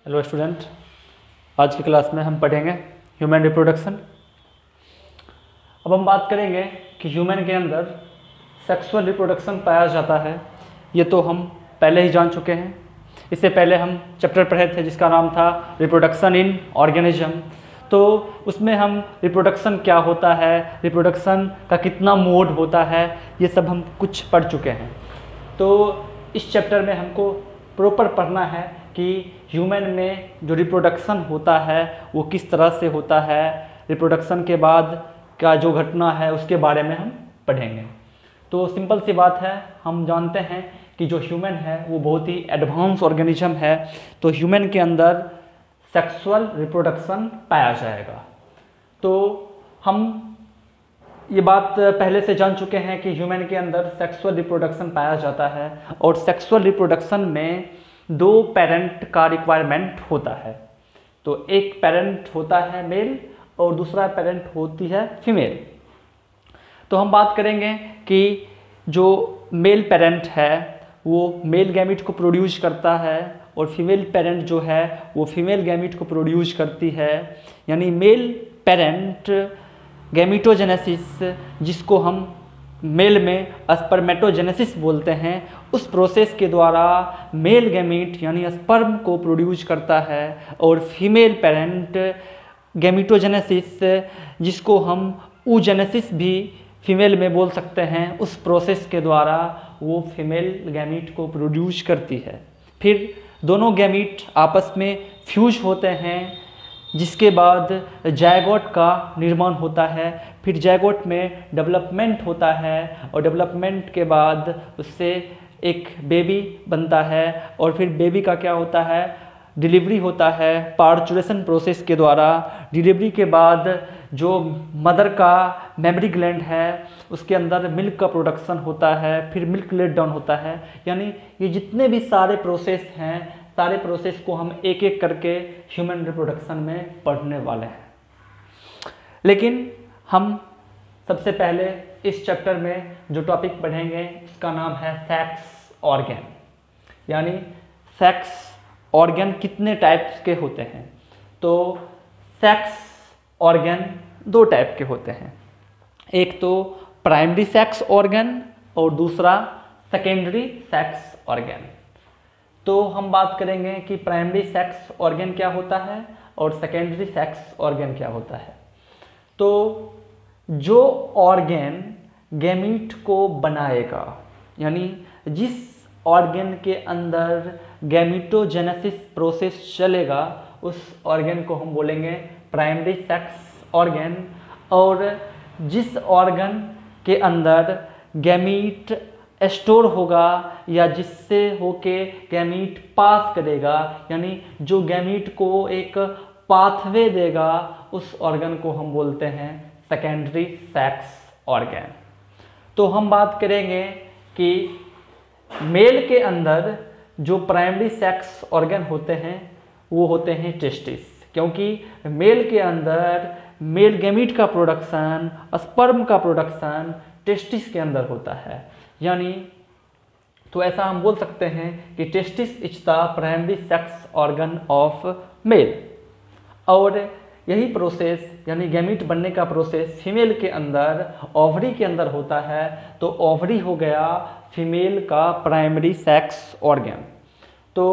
Hello student, आज की class में हम पढ़ेंगे ह्यूमन रिप्रोडक्शन। अब हम बात करेंगे कि ह्यूमन के अंदर सेक्सुअल रिप्रोडक्शन पाया जाता है। ये तो हम पहले ही जान चुके हैं। इससे पहले हम चैप्टर पढ़े थे जिसका नाम था रिप्रोडक्शन इन ऑर्गेनिज्म। तो उसमें हम रिप्रोडक्शन क्या होता है, रिप्रोडक्शन का कितना मोड होता है, ये सब हम कुछ पढ़ चुके हैं। तो इस चैप्टर में हमको प्रॉपर पढ़ना है कि ह्यूमन में जो रिप्रोडक्शन होता है वो किस तरह से होता है, रिप्रोडक्शन के बाद का जो घटना है उसके बारे में हम पढ़ेंगे। तो सिंपल सी बात है, हम जानते हैं कि जो ह्यूमन है वो बहुत ही एडवांस ऑर्गेनिज्म है। तो ह्यूमन के अंदर सेक्सुअल रिप्रोडक्शन पाया जाएगा। तो हम ये बात पहले से जान चुके हैं कि ह्यूमन के अंदर सेक्सुअल रिप्रोडक्शन पाया जाता है और सेक्सुअल रिप्रोडक्शन में दो पेरेंट का रिक्वायरमेंट होता है। तो एक पेरेंट होता है मेल और दूसरा पेरेंट होती है फीमेल। तो हम बात करेंगे कि जो मेल पेरेंट है वो मेल गैमीट को प्रोड्यूस करता है और फीमेल पेरेंट जो है वो फीमेल गैमीट को प्रोड्यूस करती है। यानी मेल पेरेंट गैमीटोजेनेसिस, जिसको हम मेल में स्पर्मेटोजेनेसिस बोलते हैं, उस प्रोसेस के द्वारा मेल गैमीट यानी स्पर्म को प्रोड्यूस करता है और फीमेल पेरेंट गैमीटोजेनेसिस, जिसको हम oogenesis भी फीमेल में बोल सकते हैं, उस प्रोसेस के द्वारा वो फीमेल गैमीट को प्रोड्यूस करती है। फिर दोनों गैमीट आपस में फ्यूज होते हैं, जिसके बाद जायगोट का निर्माण होता है। फिर जायगोट में डेवलपमेंट होता है और डेवलपमेंट के बाद उससे एक बेबी बनता है और फिर बेबी का क्या होता है, डिलीवरी होता है पार्चुरेशन प्रोसेस के द्वारा। डिलीवरी के बाद जो मदर का मेमरी ग्लैंड है उसके अंदर मिल्क का प्रोडक्शन होता है, फिर मिल्क लेट डाउन होता है। यानी ये जितने भी सारे प्रोसेस हैं, सारे प्रोसेस को हम एक एक करके ह्यूमन रिप्रोडक्शन में पढ़ने वाले हैं। लेकिन हम सबसे पहले इस चैप्टर में जो टॉपिक पढ़ेंगे उसका नाम है सेक्स ऑर्गन। यानी सेक्स ऑर्गन कितने टाइप्स के होते हैं। तो सेक्स ऑर्गन दो टाइप के होते हैं, एक तो प्राइमरी सेक्स ऑर्गन और दूसरा सेकेंडरी सेक्स ऑर्गन। तो हम बात करेंगे कि प्राइमरी सेक्स ऑर्गन क्या होता है और सेकेंडरी सेक्स ऑर्गन क्या होता है। तो जो ऑर्गन गैमीट को बनाएगा, यानी जिस ऑर्गन के अंदर गैमीटोजेनेसिस प्रोसेस चलेगा, उस ऑर्गन को हम बोलेंगे प्राइमरी सेक्स ऑर्गन। और जिस ऑर्गन के अंदर गैमीट स्टोर होगा या जिससे होके गैमीट पास करेगा, यानी जो गैमीट को एक पाथवे देगा, उस ऑर्गन को हम बोलते हैं सेकेंडरी सेक्स ऑर्गन। तो हम बात करेंगे कि मेल के अंदर जो प्राइमरी सेक्स ऑर्गन होते हैं वो होते हैं टेस्टिस, क्योंकि मेल के अंदर मेल गैमीट का प्रोडक्शन, स्पर्म का प्रोडक्शन टेस्टिस के अंदर होता है। यानी तो ऐसा हम बोल सकते हैं कि testis is the primary sex organ of male. और यही प्रोसेस यानी गैमीट बनने का प्रोसेस फीमेल के अंदर ओवरी के अंदर होता है। तो ओवरी हो गया फीमेल का प्राइमरी सेक्स ऑर्गन। तो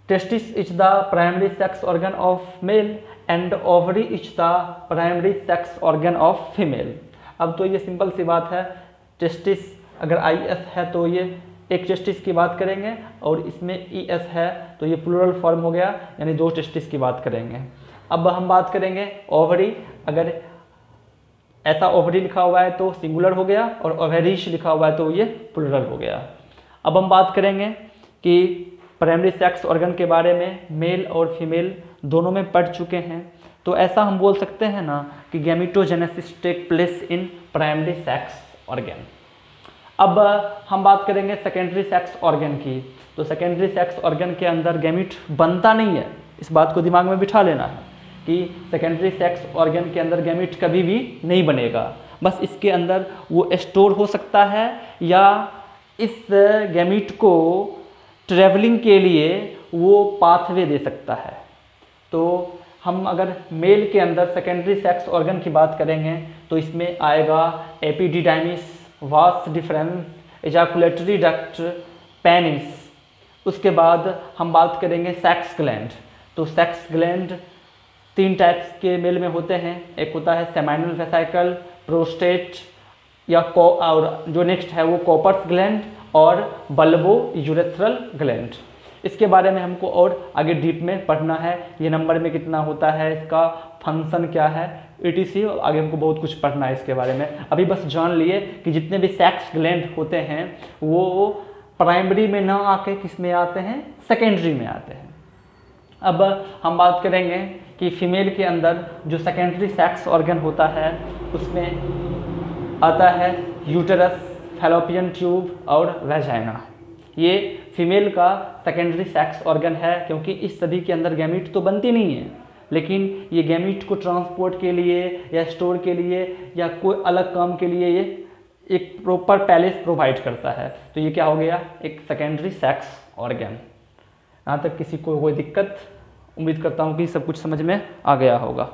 testis is the primary sex organ of male and ovary is the primary sex organ of female. अब तो ये सिंपल सी बात है, टेस्टिस अगर IS है तो ये एक टेस्टिस की बात करेंगे और इसमें ES है तो ये प्लूरल फॉर्म हो गया, यानी दो टेस्टिस की बात करेंगे। अब हम बात करेंगे ओवरी, अगर ऐसा ओवरी लिखा हुआ है तो सिंगुलर हो गया और ओवेरिश लिखा हुआ है तो ये प्लूरल हो गया। अब हम बात करेंगे कि प्राइमरी सेक्स ऑर्गन के बारे में मेल और फीमेल दोनों में पढ़ चुके हैं। तो ऐसा हम बोल सकते हैं ना कि gametogenesis take place in primary sex organ. अब हम बात करेंगे सेकेंडरी सेक्स ऑर्गन की। तो सेकेंडरी सेक्स ऑर्गन के अंदर गैमीट बनता नहीं है, इस बात को दिमाग में बिठा लेना है कि सेकेंडरी सेक्स ऑर्गन के अंदर गैमीट कभी भी नहीं बनेगा। बस इसके अंदर वो स्टोर हो सकता है या इस गैमीट को ट्रैवलिंग के लिए वो पाथवे दे सकता है। तो हम अगर मेल के अंदर सेकेंडरी सेक्स ऑर्गन की बात करेंगे तो इसमें आएगा epididymis, vas deferens, एजाकुलेटरी duct, penis. उसके बाद हम बात करेंगे सेक्स ग्लैंड। तो सेक्स ग्लैंड 3 टाइप्स के मेल में होते हैं, एक होता है सेमाइनल वेसिकल, प्रोस्टेट या और जो नेक्स्ट है वो कॉपर्स ग्लैंड और बल्बो यूरेथ्रल ग्लैंड। इसके बारे में हमको और आगे डीप में पढ़ना है, ये नंबर में कितना होता है, इसका फंक्शन क्या है, etc। आगे हमको बहुत कुछ पढ़ना है इसके बारे में। अभी बस जान लिए कि जितने भी सेक्स ग्लैंड होते हैं वो प्राइमरी में ना आके किस में आते हैं, सेकेंडरी में आते हैं। अब हम बात करेंगे कि फीमेल के अंदर जो सेकेंडरी सेक्स ऑर्गन होता है उसमें आता है यूटेरस, फैलोपियन ट्यूब और वेजाइना। ये फीमेल का सेकेंडरी सेक्स ऑर्गन है, क्योंकि इस सभी के अंदर गैमीट तो बनती नहीं है, लेकिन ये गैमीट को ट्रांसपोर्ट के लिए या स्टोर के लिए या कोई अलग काम के लिए ये एक प्रॉपर पैलेस प्रोवाइड करता है। तो ये क्या हो गया, एक सेकेंडरी सेक्स ऑर्गन। यहाँ तक किसी को कोई दिक्कत, उम्मीद करता हूँ कि सब कुछ समझ में आ गया होगा।